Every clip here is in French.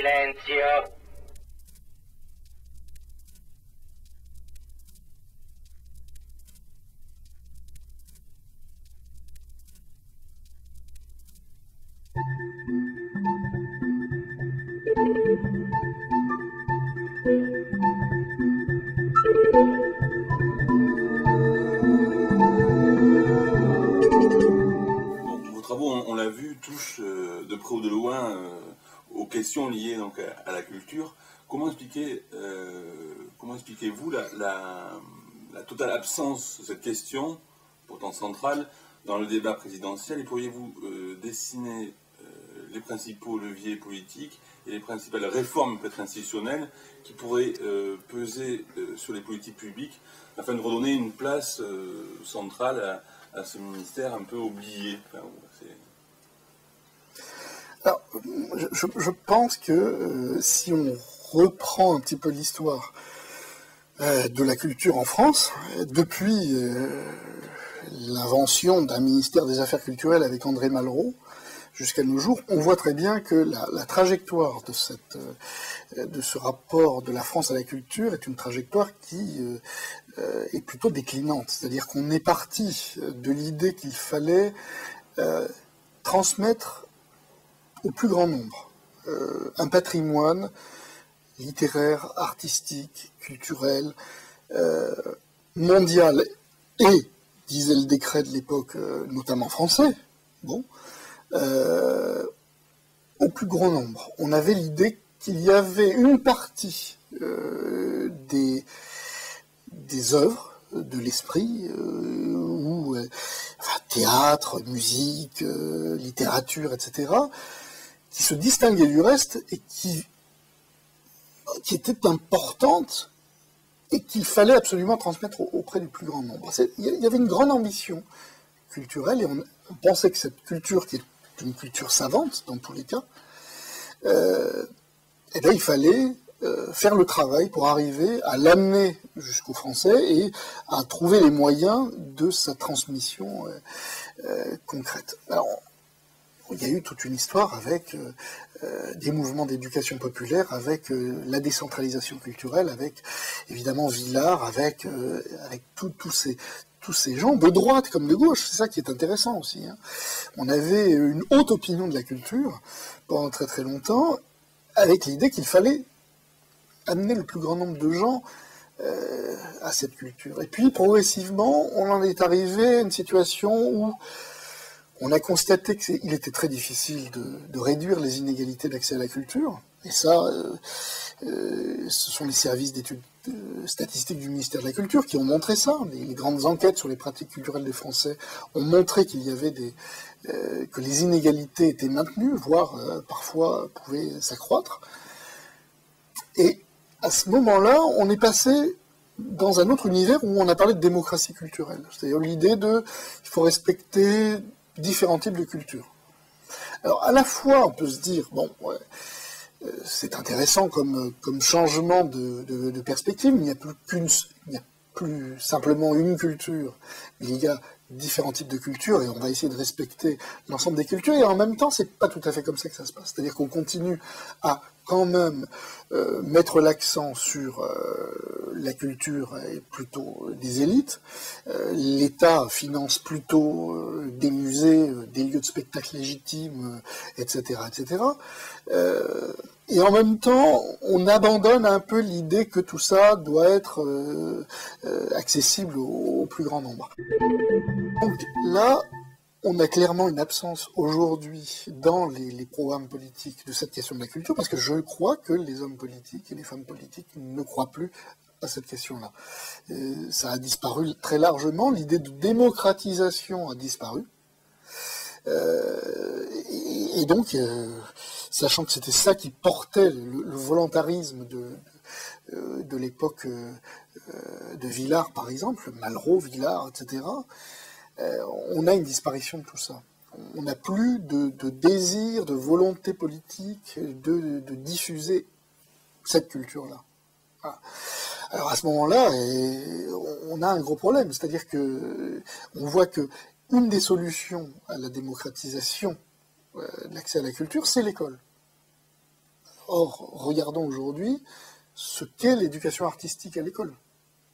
Silenzio. Vos travaux, on l'a vu, touchent de près ou de loin aux questions liées donc, à la culture. Comment expliquez-vous la totale absence de cette question, pourtant centrale, dans le débat présidentiel, et pourriez-vous dessiner les principaux leviers politiques et les principales réformes peut-être institutionnelles qui pourraient peser sur les politiques publiques afin de redonner une place centrale à ce ministère un peu oublié. Enfin, alors, je pense que si on reprend un petit peu l'histoire de la culture en France, depuis l'invention d'un ministère des Affaires culturelles avec André Malraux, jusqu'à nos jours, on voit très bien que la trajectoire de ce rapport de la France à la culture est une trajectoire qui est plutôt déclinante. C'est-à-dire qu'on est parti de l'idée qu'il fallait transmettre au plus grand nombre un patrimoine littéraire, artistique, culturel, mondial, et, disait le décret de l'époque, notamment français, bon, au plus grand nombre. On avait l'idée qu'il y avait une partie des œuvres de l'esprit, enfin, théâtre, musique, littérature, etc., qui se distinguait du reste et qui était importante et qu'il fallait absolument transmettre auprès du plus grand nombre. Il y avait une grande ambition culturelle et on pensait que cette culture, qui est une culture savante dans tous les cas, eh bien, il fallait faire le travail pour arriver à l'amener jusqu'aux Français et à trouver les moyens de sa transmission concrète. Alors, il y a eu toute une histoire avec des mouvements d'éducation populaire, avec la décentralisation culturelle, avec évidemment Villard, avec tous ces gens, de droite comme de gauche, c'est ça qui est intéressant aussi. Hein. On avait une haute opinion de la culture pendant très très longtemps, avec l'idée qu'il fallait amener le plus grand nombre de gens à cette culture. Et puis progressivement, on en est arrivé à une situation où on a constaté qu'il était très difficile de réduire les inégalités d'accès à la culture. Et ça, ce sont les services d'études statistiques du ministère de la Culture qui ont montré ça. Les grandes enquêtes sur les pratiques culturelles des Français ont montré qu'il y avait que les inégalités étaient maintenues, voire parfois pouvaient s'accroître. Et à ce moment-là, on est passé dans un autre univers où on a parlé de démocratie culturelle. C'est-à-dire l'idée qu'il faut respecter différents types de culture. Alors, à la fois, on peut se dire, bon, ouais, c'est intéressant comme changement de perspective, il n'y a plus simplement une culture, il y a différents types de cultures et on va essayer de respecter l'ensemble des cultures, et en même temps, c'est pas tout à fait comme ça que ça se passe. C'est-à-dire qu'on continue à quand même mettre l'accent sur la culture et plutôt des élites. L'État finance plutôt des musées, des lieux de spectacle légitimes, etc., etc. Et en même temps, on abandonne un peu l'idée que tout ça doit être accessible au plus grand nombre. Donc là, on a clairement une absence aujourd'hui dans les programmes politiques de cette question de la culture, parce que je crois que les hommes politiques et les femmes politiques ne croient plus à cette question-là. Ça a disparu très largement, l'idée de démocratisation a disparu. Et donc, sachant que c'était ça qui portait le volontarisme de l'époque de Villard, par exemple, Malraux, Villard, etc., on a une disparition de tout ça. On n'a plus de désir, de volonté politique de diffuser cette culture-là. Voilà. Alors à ce moment-là, on a un gros problème, c'est-à-dire que on voit que une des solutions à la démocratisation de l'accès à la culture, c'est l'école. Or, regardons aujourd'hui ce qu'est l'éducation artistique à l'école.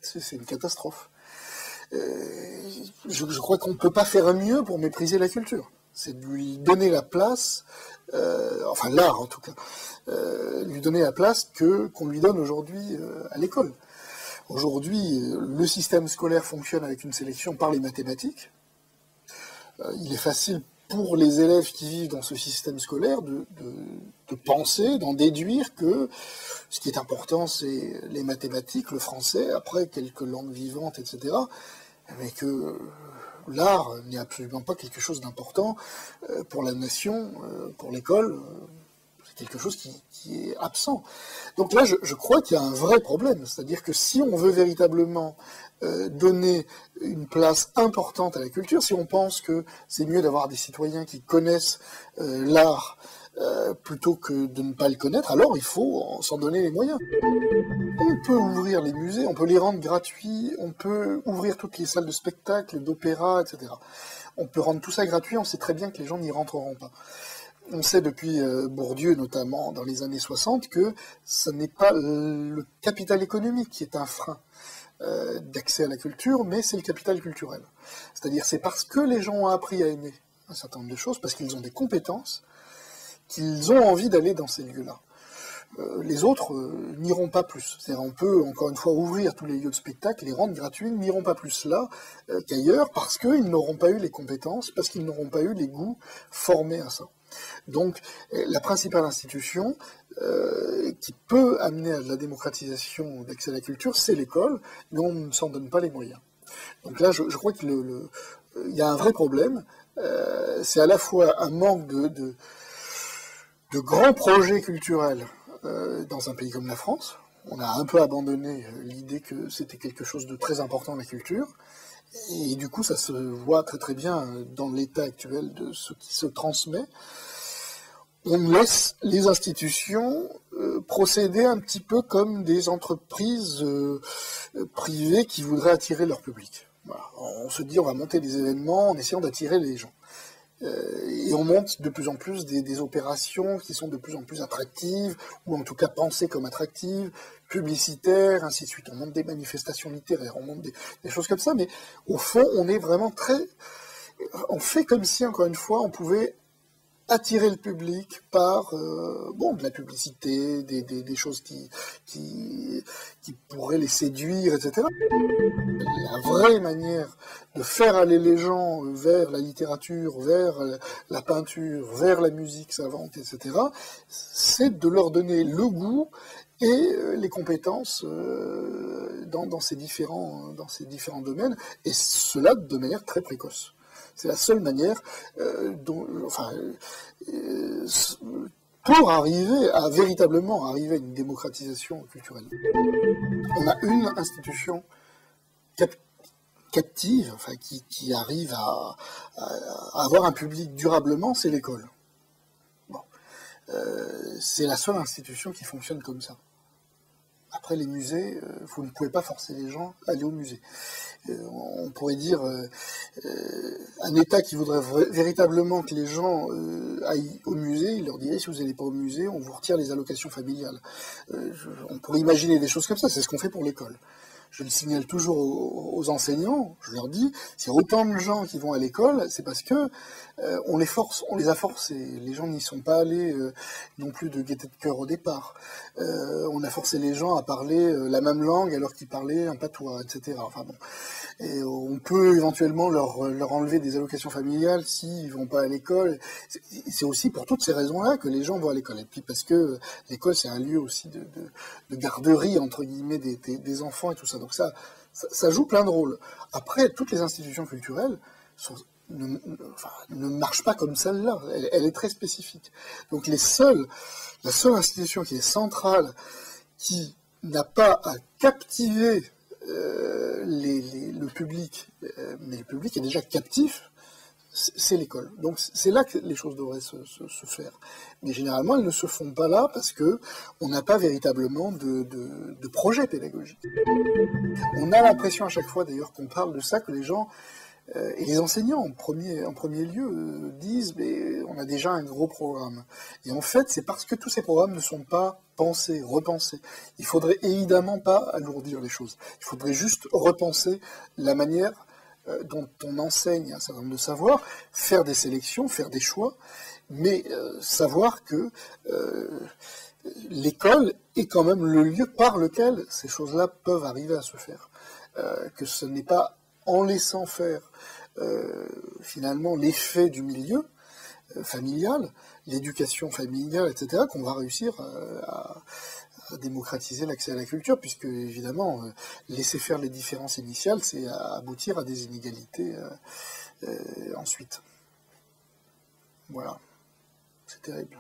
C'est une catastrophe. Je crois qu'on ne peut pas faire mieux pour mépriser la culture. C'est de lui donner la place, enfin l'art en tout cas, lui donner la place qu'on lui donne aujourd'hui à l'école. Aujourd'hui, le système scolaire fonctionne avec une sélection par les mathématiques. Il est facile pour les élèves qui vivent dans ce système scolaire de penser, d'en déduire que ce qui est important, c'est les mathématiques, le français, après quelques langues vivantes, etc. Mais que l'art n'est absolument pas quelque chose d'important pour la nation, pour l'école. C'est quelque chose qui est absent. Donc là, je crois qu'il y a un vrai problème. C'est-à-dire que si on veut véritablement donner une place importante à la culture, si on pense que c'est mieux d'avoir des citoyens qui connaissent l'art plutôt que de ne pas le connaître, alors il faut s'en donner les moyens. On peut ouvrir les musées, on peut les rendre gratuits, on peut ouvrir toutes les salles de spectacle, d'opéra, etc. On peut rendre tout ça gratuit, on sait très bien que les gens n'y rentreront pas. On sait depuis Bourdieu, notamment dans les années 60, que ce n'est pas le capital économique qui est un frein d'accès à la culture, mais c'est le capital culturel. C'est-à-dire c'est parce que les gens ont appris à aimer un certain nombre de choses, parce qu'ils ont des compétences, qu'ils ont envie d'aller dans ces lieux-là. Les autres n'iront pas plus. C'est-à-dire on peut, encore une fois, ouvrir tous les lieux de spectacle, les rendre gratuits, n'iront pas plus là qu'ailleurs, parce qu'ils n'auront pas eu les compétences, parce qu'ils n'auront pas eu les goûts formés à ça. Donc, la principale institution qui peut amener à de la démocratisation d'accès à la culture, c'est l'école, mais on ne s'en donne pas les moyens. Donc là, je crois qu'il y a un vrai problème. C'est à la fois un manque de grands projets culturels dans un pays comme la France. On a un peu abandonné l'idée que c'était quelque chose de très important, la culture. Et du coup, ça se voit très très bien dans l'état actuel de ce qui se transmet. On laisse les institutions procéder un petit peu comme des entreprises privées qui voudraient attirer leur public. Voilà. On se dit on va monter des événements en essayant d'attirer les gens. Et on monte de plus en plus des opérations qui sont de plus en plus attractives, ou en tout cas pensées comme attractives, publicitaires, ainsi de suite. On monte des manifestations littéraires, on monte des choses comme ça, mais au fond, on est vraiment on fait comme si, encore une fois, on pouvait attirer le public par de la publicité, des choses qui pourraient les séduire, etc. La vraie manière de faire aller les gens vers la littérature, vers la peinture, vers la musique savante, etc., c'est de leur donner le goût et les compétences dans ces différents domaines, et cela de manière très précoce. C'est la seule manière pour véritablement arriver à une démocratisation culturelle. On a une institution captive, qui arrive à avoir un public durablement, c'est l'école. Bon. C'est la seule institution qui fonctionne comme ça. Après les musées, vous ne pouvez pas forcer les gens à aller au musée. On pourrait dire un État qui voudrait véritablement que les gens aillent au musée, il leur dirait si vous n'allez pas au musée, on vous retire les allocations familiales. On pourrait imaginer des choses comme ça, c'est ce qu'on fait pour l'école. Je le signale toujours aux enseignants, je leur dis, s'il y a autant de gens qui vont à l'école, c'est parce que on les a forcés. Les gens n'y sont pas allés non plus de gaieté de cœur au départ. On a forcé les gens à parler la même langue alors qu'ils parlaient un patois, etc. Enfin bon. Et on peut éventuellement leur enlever des allocations familiales s'ils vont pas à l'école. C'est aussi pour toutes ces raisons-là que les gens vont à l'école. Et puis parce que l'école, c'est un lieu aussi de garderie, entre guillemets, des enfants et tout ça. Donc ça joue plein de rôles. Après, toutes les institutions culturelles ne marchent pas comme celle-là. Elle est très spécifique. Donc la seule institution qui est centrale, qui n'a pas à captiver le public, mais le public est déjà captif, c'est l'école. Donc c'est là que les choses devraient se faire. Mais généralement, elles ne se font pas là parce que on n'a pas véritablement de projet pédagogique. On a l'impression à chaque fois, d'ailleurs, qu'on parle de ça, que les gens Et les enseignants, en premier lieu, disent mais on a déjà un gros programme. Et en fait, c'est parce que tous ces programmes ne sont pas pensés, repensés. Il faudrait évidemment pas alourdir les choses. Il faudrait juste repenser la manière dont on enseigne un certain nombre de savoirs, faire des sélections, faire des choix, mais savoir que l'école est quand même le lieu par lequel ces choses-là peuvent arriver à se faire. Que ce n'est pas en laissant faire finalement l'effet du milieu familial, l'éducation familiale, etc., qu'on va réussir à démocratiser l'accès à la culture, puisque évidemment, laisser faire les différences initiales, c'est aboutir à des inégalités ensuite. Voilà, c'est terrible.